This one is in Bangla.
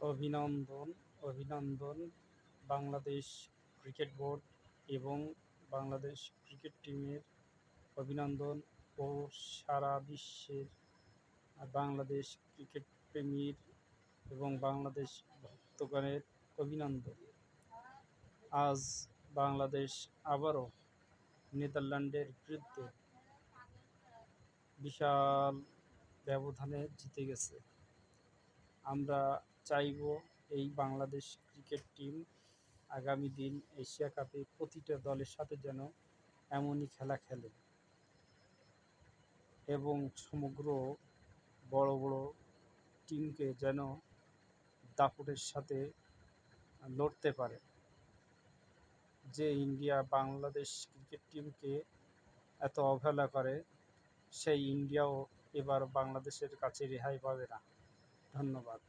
অভিনন্দন, অভিনন্দন বাংলাদেশ ক্রিকেট বোর্ড এবং বাংলাদেশ ক্রিকেট টিমের অভিনন্দন ও সারা বিশ্বের বাংলাদেশ ক্রিকেট প্রেমীর এবং বাংলাদেশ ভক্তগণের অভিনন্দন। আজ বাংলাদেশ আবারও নেদারল্যান্ডের বিরুদ্ধে বিশাল ব্যবধানে জিতে গেছে। আমরা চাইব এই বাংলাদেশ ক্রিকেট টিম আগামী দিন এশিয়া কাপে প্রতিটা দলের সাথে যেন এমনই খেলা খেলে এবং সমগ্র বড় বড় টিমকে যেন দাপটের সাথে লড়তে পারে। যে ইন্ডিয়া বাংলাদেশ ক্রিকেট টিমকে এত অবহেলা করে, সেই ইন্ডিয়াও এবার বাংলাদেশের কাছে রেহাই পাবে না। ধন্যবাদ।